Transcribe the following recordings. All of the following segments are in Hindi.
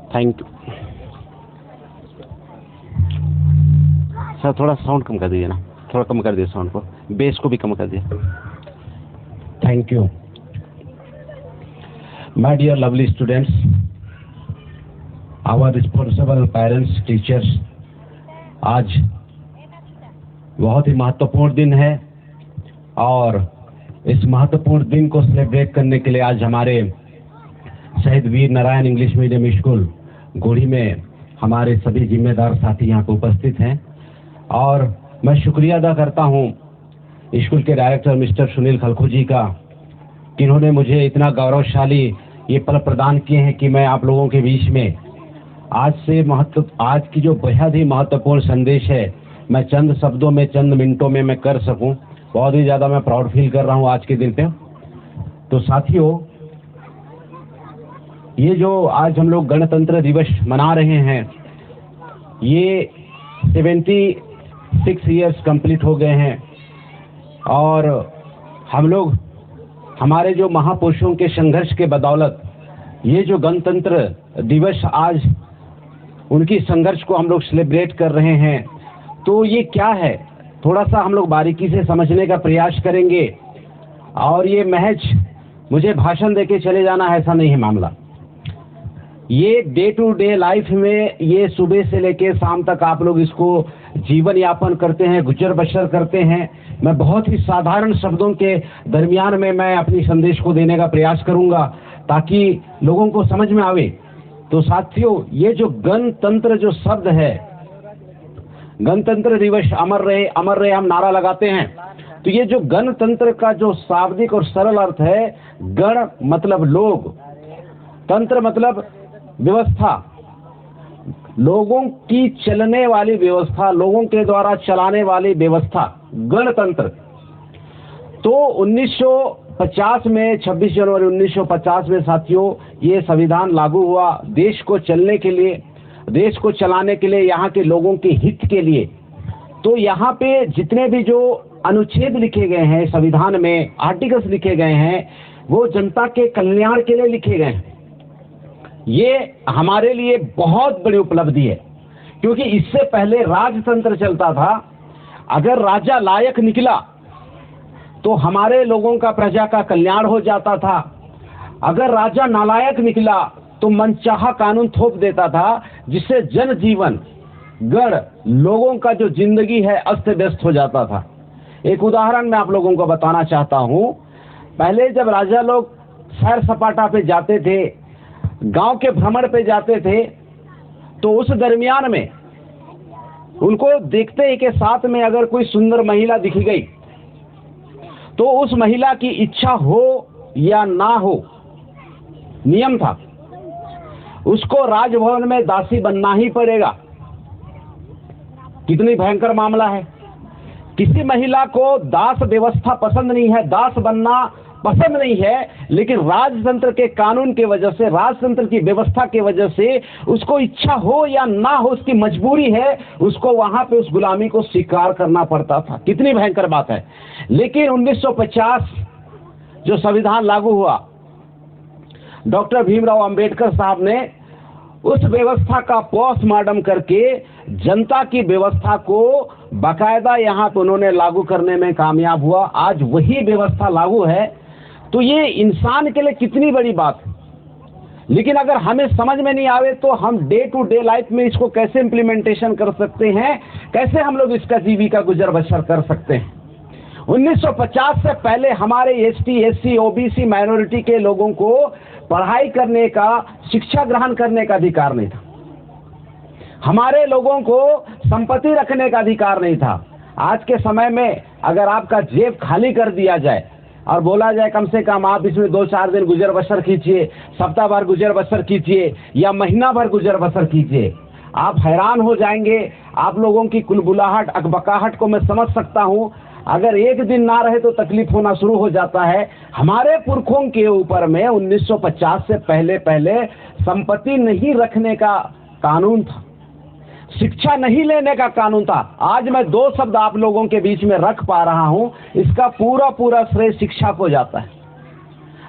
Thank you sir. थोड़ा साउंड कम कर दीजिए ना, थोड़ा कम कर दीजिए साउंड को, बेस को भी कम कर दिए। Thank you. My dear lovely students, our responsible parents, teachers, आज बहुत ही महत्वपूर्ण दिन है और इस महत्वपूर्ण दिन को सेलिब्रेट करने के लिए आज हमारे Shaheed Veer Narayan English medium school Godhi में हमारे सभी जिम्मेदार साथी यहाँ पर उपस्थित हैं और मैं शुक्रिया अदा करता हूँ स्कूल के डायरेक्टर मिस्टर सुनील खलखो जी का, कि इन्होंने मुझे इतना गौरवशाली ये पल प्रदान किए हैं कि मैं आप लोगों के बीच में आज की जो बेहद ही महत्वपूर्ण संदेश है मैं चंद शब्दों में, चंद मिनटों में मैं कर सकूं। बहुत ही ज़्यादा मैं प्राउड फील कर रहा हूं आज के दिन पे। तो साथियों, ये जो आज हम लोग गणतंत्र दिवस मना रहे हैं, ये 76 ईयर्स कंप्लीट हो गए हैं और हम लोग हमारे जो महापुरुषों के संघर्ष के बदौलत ये जो गणतंत्र दिवस आज उनकी संघर्ष को हम लोग सेलिब्रेट कर रहे हैं। तो ये क्या है, थोड़ा सा हम लोग बारीकी से समझने का प्रयास करेंगे और ये महज मुझे भाषण देके चले जाना है ऐसा नहीं है मामला। ये डे टू डे लाइफ में ये सुबह से लेके शाम तक आप लोग इसको जीवन यापन करते हैं, गुजर बसर करते हैं। मैं बहुत ही साधारण शब्दों के दरमियान में मैं अपनी संदेश को देने का प्रयास करूंगा ताकि लोगों को समझ में आवे। तो साथियों, ये जो गणतंत्र जो शब्द है, गणतंत्र दिवस अमर रहे हम नारा लगाते हैं। तो ये जो गणतंत्र का जो शाब्दिक और सरल अर्थ है, गण मतलब लोग, तंत्र मतलब व्यवस्था, लोगों की चलने वाली व्यवस्था, लोगों के द्वारा चलाने वाली व्यवस्था, गणतंत्र। तो 1950 में 26 जनवरी 1950 में साथियों ये संविधान लागू हुआ देश को चलने के लिए, देश को चलाने के लिए, यहाँ के लोगों के हित के लिए। तो यहाँ पे जितने भी जो अनुच्छेद लिखे गए हैं संविधान में, आर्टिकल्स लिखे गए हैं, वो जनता के कल्याण के लिए लिखे गए हैं। ये हमारे लिए बहुत बड़ी उपलब्धि है क्योंकि इससे पहले राजतंत्र चलता था। अगर राजा लायक निकला तो हमारे लोगों का, प्रजा का कल्याण हो जाता था। अगर राजा नालायक निकला तो मनचाहा कानून थोप देता था जिससे जनजीवन, गण लोगों का जो जिंदगी है अस्त व्यस्त हो जाता था। एक उदाहरण मैं आप लोगों को बताना चाहता हूँ। पहले जब राजा लोग सैर सपाटा पे जाते थे, गांव के भ्रमण पे जाते थे, तो उस दरमियान में उनको देखते ही के साथ में अगर कोई सुंदर महिला दिखी गई तो उस महिला की इच्छा हो या ना हो, नियम था, उसको राजभवन में दासी बनना ही पड़ेगा। कितनी भयंकर मामला है। किसी महिला को दास व्यवस्था पसंद नहीं है, दास बनना पसंद नहीं है, लेकिन राजतंत्र के कानून के वजह से, राजतंत्र की व्यवस्था के वजह से उसको इच्छा हो या ना हो, उसकी मजबूरी है, उसको वहां पे उस गुलामी को स्वीकार करना पड़ता था। कितनी भयंकर बात है। लेकिन 1950 जो संविधान लागू हुआ, डॉक्टर भीमराव अंबेडकर साहब ने उस व्यवस्था का पोस्टमार्टम करके जनता की व्यवस्था को बाकायदा यहाँ पे उन्होंने लागू करने में कामयाब हुआ। आज वही व्यवस्था लागू है। तो ये इंसान के लिए कितनी बड़ी बात है। लेकिन अगर हमें समझ में नहीं आवे तो हम डे टू डे लाइफ में इसको कैसे इम्प्लीमेंटेशन कर सकते हैं, कैसे हम लोग इसका जीविका गुजर बसर कर सकते हैं। 1950 से पहले हमारे एसटी, एससी, ओबीसी माइनॉरिटी के लोगों को पढ़ाई करने का, शिक्षा ग्रहण करने का अधिकार नहीं था। हमारे लोगों को संपत्ति रखने का अधिकार नहीं था। आज के समय में अगर आपका जेब खाली कर दिया जाए और बोला जाए कम से कम आप इसमें 2-4 दिन गुजर बसर कीजिए, सप्ताह भर गुजर बसर कीजिए या महीना भर गुजर बसर कीजिए, आप हैरान हो जाएंगे। आप लोगों की कुलबुलाहट, अकबकाहट को मैं समझ सकता हूँ। अगर एक दिन ना रहे तो तकलीफ होना शुरू हो जाता है। हमारे पुरखों के ऊपर में 1950 से पहले संपत्ति नहीं रखने का कानून था, शिक्षा नहीं लेने का कानून था। आज मैं 2 शब्द आप लोगों के बीच में रख पा रहा हूं, इसका पूरा श्रेय शिक्षा को जाता है।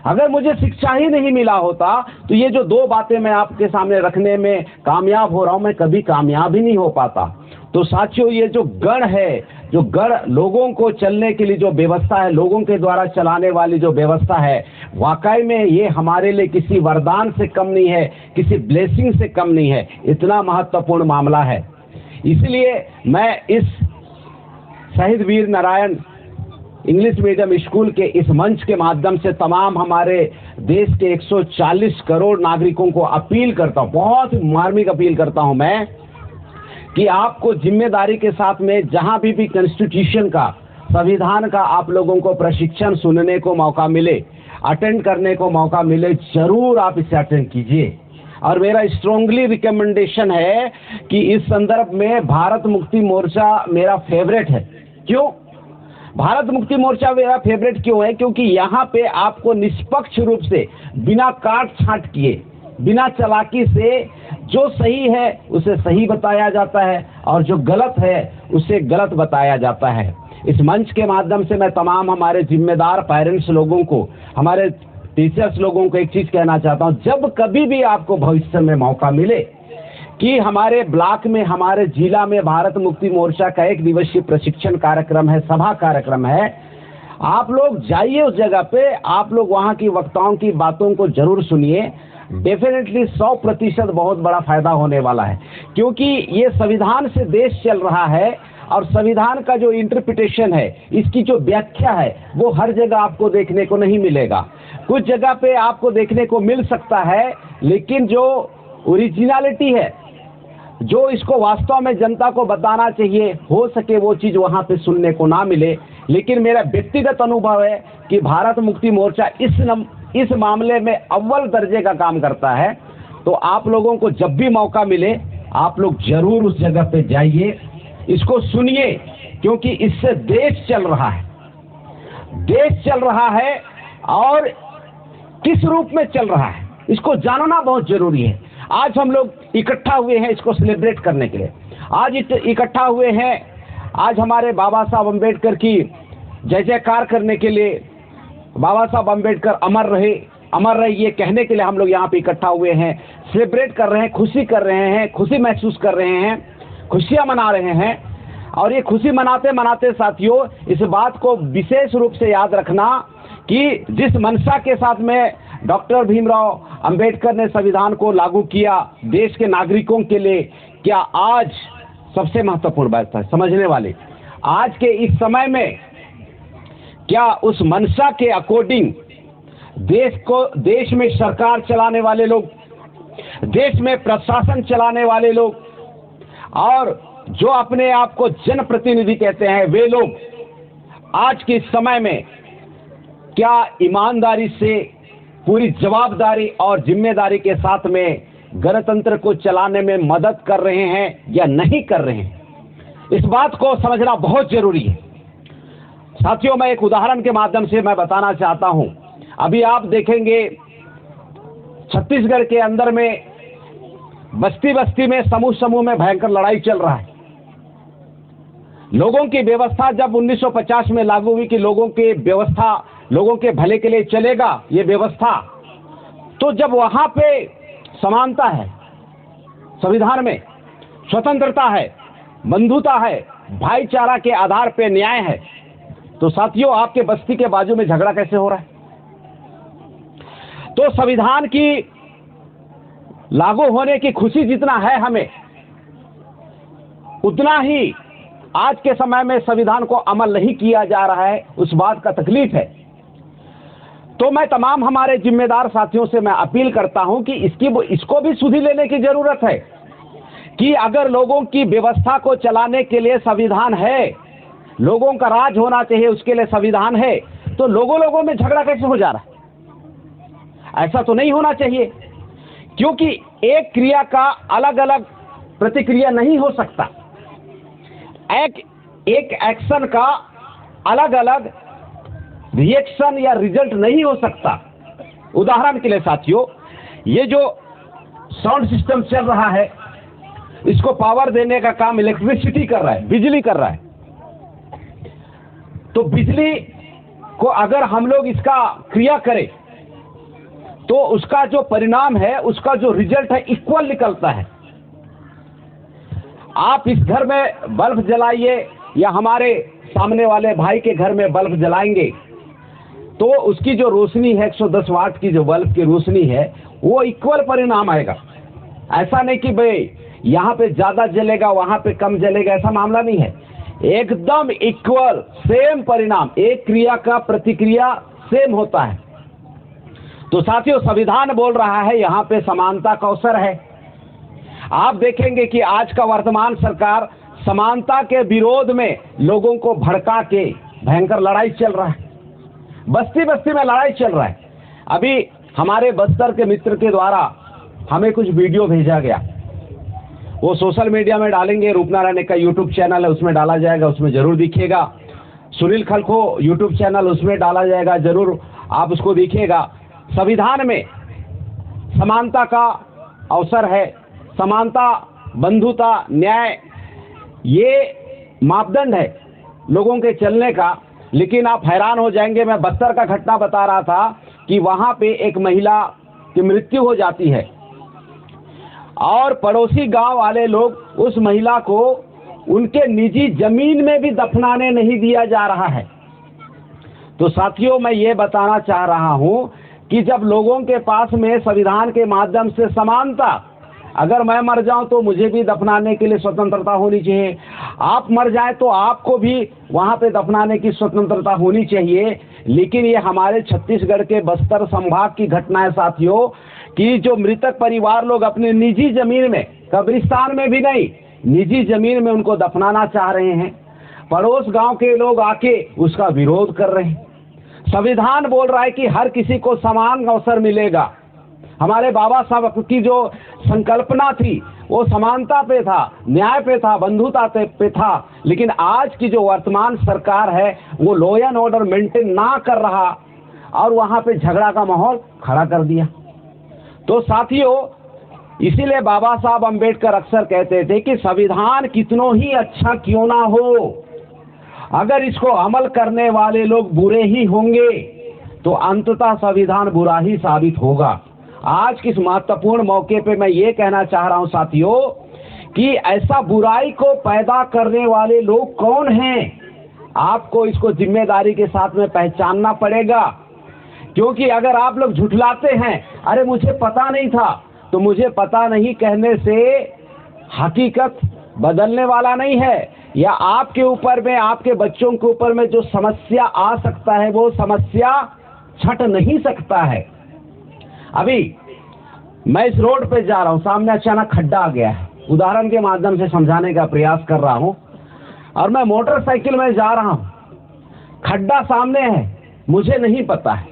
अगर मुझे शिक्षा ही नहीं मिला होता तो ये जो दो बातें मैं आपके सामने रखने में कामयाब हो रहा हूं, मैं कभी कामयाब ही नहीं हो पाता। तो साथियों, ये जो गण है, जो गण लोगों को चलने के लिए जो व्यवस्था है, लोगों के द्वारा चलाने वाली जो व्यवस्था है, वाकई में ये हमारे लिए किसी वरदान से कम नहीं है, किसी ब्लेसिंग से कम नहीं है, इतना महत्वपूर्ण मामला है। इसलिए मैं इस शहीद Veer Narayan English medium school के इस मंच के माध्यम से तमाम हमारे देश के 140 करोड़ नागरिकों को अपील करता हूं, बहुत मार्मिक अपील करता हूं मैं, कि आपको जिम्मेदारी के साथ में जहां भी कॉन्स्टिट्यूशन का, संविधान का आप लोगों को प्रशिक्षण सुनने को मौका मिले, अटेंड करने को मौका मिले, जरूर आप इसे अटेंड कीजिए। और मेरा स्ट्रांगली रिकमेंडेशन है कि इस संदर्भ में भारत मुक्ति मोर्चा मेरा फेवरेट है। क्यों भारत मुक्ति मोर्चा मेरा फेवरेट क्यों है? क्योंकि यहाँ पे आपको निष्पक्ष रूप से, बिना काट छांट किए, बिना चालाकी से जो सही है उसे सही बताया जाता है और जो गलत है उसे गलत बताया जाता है। इस मंच के माध्यम से मैं तमाम हमारे जिम्मेदार पेरेंट्स लोगों को, हमारे टीचर्स लोगों को एक चीज कहना चाहता हूं, जब कभी भी आपको भविष्य में मौका मिले कि हमारे ब्लॉक में, हमारे जिला में भारत मुक्ति मोर्चा का 1 दिवसीय प्रशिक्षण कार्यक्रम है, सभा कार्यक्रम है, आप लोग जाइए उस जगह पे, आप लोग वहां की वक्ताओं की बातों को जरूर सुनिए। डेफिनेटली 100% बहुत बड़ा फायदा होने वाला है, क्योंकि ये संविधान से देश चल रहा है और संविधान का जो इंटरप्रिटेशन है, इसकी जो व्याख्या है, वो हर जगह आपको देखने को नहीं मिलेगा। कुछ जगह पे आपको देखने को मिल सकता है, लेकिन जो ओरिजिनलिटी है, जो इसको वास्तव में जनता को बताना चाहिए, हो सके वो चीज वहां पे सुनने को ना मिले। लेकिन मेरा व्यक्तिगत अनुभव है कि भारत मुक्ति मोर्चा इस मामले में अव्वल दर्जे का काम करता है। तो आप लोगों को जब भी मौका मिले, आप लोग जरूर उस जगह पे जाइए, इसको सुनिए, क्योंकि इससे देश चल रहा है, देश चल रहा है और किस रूप में चल रहा है इसको जानना बहुत जरूरी है। आज हम लोग इकट्ठा हुए हैं इसको सेलिब्रेट करने के लिए, आज इकट्ठा हुए हैं, आज हमारे बाबा साहब अम्बेडकर की जय जयकार करने के लिए, बाबा साहब अम्बेडकर अमर रहे ये कहने के लिए हम लोग यहाँ पे इकट्ठा हुए हैं, सेलिब्रेट कर रहे हैं, खुशी कर रहे हैं, खुशी महसूस कर रहे हैं, खुशियाँ मना रहे हैं। और ये खुशी मनाते मनाते साथियों, इस बात को विशेष रूप से याद रखना कि जिस मंशा के साथ में डॉक्टर भीमराव अंबेडकर ने संविधान को लागू किया देश के नागरिकों के लिए, क्या आज सबसे महत्वपूर्ण बात है समझने वाले, आज के इस समय में क्या उस मंशा के अकॉर्डिंग देश में सरकार चलाने वाले लोग, देश में प्रशासन चलाने वाले लोग और जो अपने आप को जनप्रतिनिधि कहते हैं, वे लोग आज के समय में क्या ईमानदारी से, पूरी जवाबदारी और जिम्मेदारी के साथ में गणतंत्र को चलाने में मदद कर रहे हैं या नहीं कर रहे हैं, इस बात को समझना बहुत जरूरी है। साथियों, मैं एक उदाहरण के माध्यम से मैं बताना चाहता हूं। अभी आप देखेंगे छत्तीसगढ़ के अंदर में बस्ती बस्ती में, समूह समूह में भयंकर लड़ाई चल रहा है। लोगों की व्यवस्था जब 1950 में लागू हुई कि लोगों की व्यवस्था लोगों के भले के लिए चलेगा, ये व्यवस्था, तो जब वहां पे समानता है, संविधान में स्वतंत्रता है, बंधुता है, भाईचारा के आधार पे न्याय है, तो साथियों आपके बस्ती के बाजू में झगड़ा कैसे हो रहा है? तो संविधान की लागू होने की खुशी जितना है हमें, उतना ही आज के समय में संविधान को अमल नहीं किया जा रहा है, उस बात का तकलीफ है। तो मैं तमाम हमारे जिम्मेदार साथियों से मैं अपील करता हूं कि इसको भी सुधि लेने की जरूरत है कि अगर लोगों की व्यवस्था को चलाने के लिए संविधान है, लोगों का राज होना चाहिए, उसके लिए संविधान है, तो लोगों में झगड़ा कैसे हो जा रहा है? ऐसा तो नहीं होना चाहिए, क्योंकि एक क्रिया का अलग अलग प्रतिक्रिया नहीं हो सकता, एक एक्शन का अलग अलग रिएक्शन या रिजल्ट नहीं हो सकता। उदाहरण के लिए साथियों, ये जो साउंड सिस्टम चल रहा है, इसको पावर देने का काम इलेक्ट्रिसिटी कर रहा है, बिजली कर रहा है। तो बिजली को अगर हम लोग इसका क्रिया करें तो उसका जो परिणाम है, उसका जो रिजल्ट है, इक्वल निकलता है। आप इस घर में बल्ब जलाइए या हमारे सामने वाले भाई के घर में बल्ब जलाएंगे, तो उसकी जो रोशनी है 110 वाट की जो बल्ब की रोशनी है, वो इक्वल परिणाम आएगा। ऐसा नहीं कि भाई यहाँ पे ज़्यादा जलेगा वहाँ पे कम जलेगा, ऐसा मामला नहीं है। एकदम इक्वल सेम परिणाम, एक क्रिया का प्रतिक्रिया सेम होता है। तो साथियों, संविधान बोल रहा है यहाँ पे समानता का अवसर है। आप देखेंगे कि आज का वर्तमान सरकार समानता के विरोध में लोगों को भड़का के भयंकर लड़ाई चल रहा है, बस्ती बस्ती में लड़ाई चल रहा है। अभी हमारे बस्तर के मित्र के द्वारा हमें कुछ वीडियो भेजा गया, वो सोशल मीडिया में डालेंगे। रूपनारायण का यूट्यूब चैनल है, उसमें डाला जाएगा, उसमें जरूर दिखेगा। सुनील खलखो यूट्यूब चैनल, उसमें डाला जाएगा, जरूर आप उसको देखिएगा। संविधान में समानता का अवसर है, समानता, बंधुता, न्याय, ये मापदंड है लोगों के चलने का। लेकिन आप हैरान हो जाएंगे, मैं बस्तर का घटना बता रहा था कि वहाँ पे एक महिला की मृत्यु हो जाती है और पड़ोसी गांव वाले लोग उस महिला को उनके निजी जमीन में भी दफनाने नहीं दिया जा रहा है। तो साथियों, मैं ये बताना चाह रहा हूं कि जब लोगों के पास में संविधान के माध्यम से समानता, अगर मैं मर जाऊं तो मुझे भी दफनाने के लिए स्वतंत्रता होनी चाहिए, आप मर जाएं तो आपको भी वहां पे दफनाने की स्वतंत्रता होनी चाहिए। लेकिन ये हमारे छत्तीसगढ़ के बस्तर संभाग की घटना है साथियों, कि जो मृतक परिवार लोग अपने निजी जमीन में, कब्रिस्तान में भी नहीं, निजी जमीन में उनको दफनाना चाह रहे हैं। पड़ोस गांव के लोग आके उसका विरोध कर रहे हैं। संविधान बोल रहा है कि हर किसी को समान अवसर मिलेगा। हमारे बाबा साहब की जो संकल्पना थी वो समानता पे था, न्याय पे था, बंधुता पे था। लेकिन आज की जो वर्तमान सरकार है वो लॉ एंड ऑर्डर मेंटेन ना कर रहा और वहाँ पे झगड़ा का माहौल खड़ा कर दिया। तो साथियों, इसीलिए बाबा साहब अम्बेडकर अक्सर कहते थे कि संविधान कितनों ही अच्छा क्यों ना हो, अगर इसको अमल करने वाले लोग बुरे ही होंगे तो अंततः संविधान बुरा ही साबित होगा। आज किस महत्वपूर्ण मौके पे मैं ये कहना चाह रहा हूं साथियों कि ऐसा बुराई को पैदा करने वाले लोग कौन हैं, आपको इसको जिम्मेदारी के साथ में पहचानना पड़ेगा। क्योंकि अगर आप लोग झुठलाते हैं, अरे मुझे पता नहीं था, तो मुझे पता नहीं कहने से हकीकत बदलने वाला नहीं है, या आपके ऊपर में, आपके बच्चों के ऊपर में जो समस्या आ सकता है वो समस्या छट नहीं सकता है। अभी मैं इस रोड पे जा रहा हूँ, सामने अचानक खड्डा आ गया है, उदाहरण के माध्यम से समझाने का प्रयास कर रहा हूँ। और मैं मोटरसाइकिल में जा रहा हूँ, खड्डा सामने है, मुझे नहीं पता है।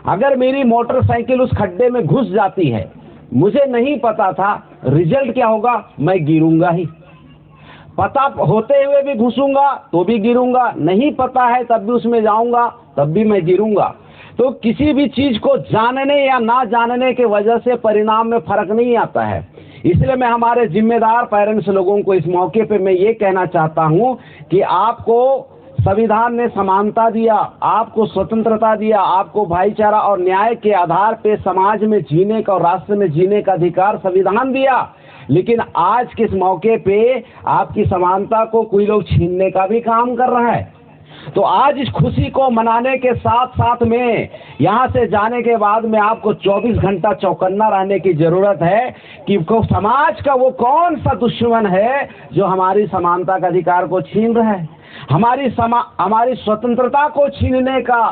अगर मेरी मोटरसाइकिल उस खड्डे में घुस जाती है, मुझे नहीं पता था, रिजल्ट क्या होगा, मैं गिरूंगा ही। पता होते हुए भी घुसूंगा तो भी गिरूंगा, नहीं पता है तब भी उसमें जाऊंगा तब भी मैं गिरूंगा। तो किसी भी चीज को जानने या ना जानने के वजह से परिणाम में फर्क नहीं आता है। इसलिए मैं हमारे जिम्मेदार पेरेंट्स लोगों को इस मौके पे मैं ये कहना चाहता हूं कि आपको संविधान ने समानता दिया, आपको स्वतंत्रता दिया, आपको भाईचारा और न्याय के आधार पे समाज में जीने का और राष्ट्र में जीने का अधिकार संविधान दिया। लेकिन आज किस मौके पे आपकी समानता को कोई लोग छीनने का भी काम कर रहा है। तो आज इस खुशी को मनाने के साथ साथ में यहाँ से जाने के बाद में आपको 24 घंटा चौकन्ना रहने की जरूरत है कि समाज का वो कौन सा दुश्मन है जो हमारी समानता का अधिकार को छीन रहा है, हमारी स्वतंत्रता को छीनने का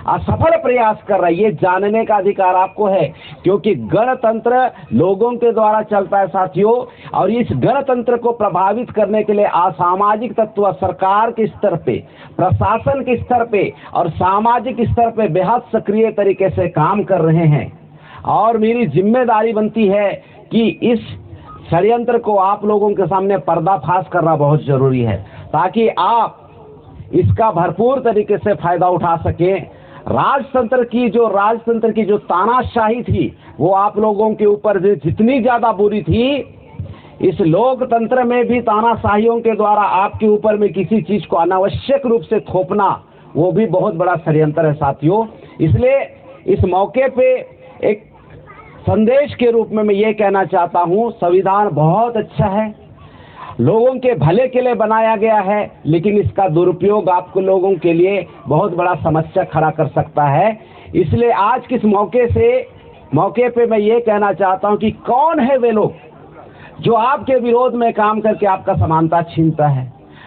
असफल प्रयास कर रहा है। ये जानने का अधिकार आपको है, क्योंकि गणतंत्र लोगों के द्वारा चलता है साथियों। और इस गणतंत्र को प्रभावित करने के लिए असामाजिक तत्व सरकार के स्तर पे, प्रशासन के स्तर पे और सामाजिक स्तर पे बेहद सक्रिय तरीके से काम कर रहे हैं। और मेरी जिम्मेदारी बनती है कि इस षड्यंत्र को आप लोगों के सामने पर्दाफाश करना बहुत जरूरी है, ताकि आप इसका भरपूर तरीके से फायदा उठा सकें। राजतंत्र की जो तानाशाही थी वो आप लोगों के ऊपर जितनी ज्यादा बुरी थी, इस लोकतंत्र में भी तानाशाहियों के द्वारा आपके ऊपर में किसी चीज को अनावश्यक रूप से थोपना वो भी बहुत बड़ा षड्यंत्र है साथियों। इसलिए इस मौके पे एक संदेश के रूप में मैं ये कहना चाहता हूँ, संविधान बहुत अच्छा है, लोगों के भले के लिए बनाया गया है, लेकिन इसका दुरुपयोग आपको लोगों के लिए बहुत बड़ा समस्या खड़ा कर सकता है। इसलिए आज किस मौके पे मैं ये कहना चाहता हूँ कि कौन है वे लोग जो आपके विरोध में काम करके आपका समानता छीनता है,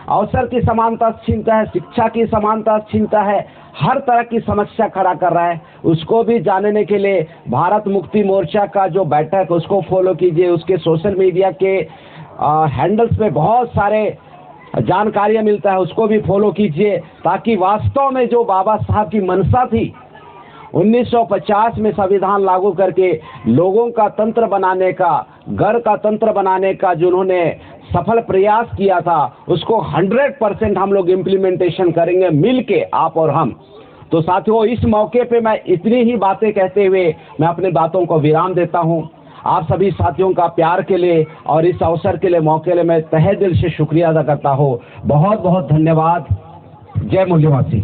अवसर की समानता छीनता है, शिक्षा की समानता छीनता है, हर तरह की समस्या खड़ा कर रहा है। उसको भी जानने के लिए भारत मुक्ति मोर्चा का जो बैठक है उसको फॉलो कीजिए, उसके सोशल मीडिया के हैंडल्स पे बहुत सारे जानकारियाँ मिलता है, उसको भी फॉलो कीजिए, ताकि वास्तव में जो बाबा साहब की मंशा थी 1950 में संविधान लागू करके लोगों का तंत्र बनाने का, घर का तंत्र बनाने का जो उन्होंने सफल प्रयास किया था, उसको 100% हम लोग इम्प्लीमेंटेशन करेंगे मिलके, आप और हम। तो साथियों, इस मौके पे मैं इतनी ही बातें कहते हुए मैं अपनी बातों को विराम देता हूं। आप सभी साथियों का प्यार के लिए और इस अवसर के लिए, मौके लिए मैं तहे दिल से शुक्रिया अदा करता हूं। बहुत बहुत धन्यवाद। जय मूल्यवासी।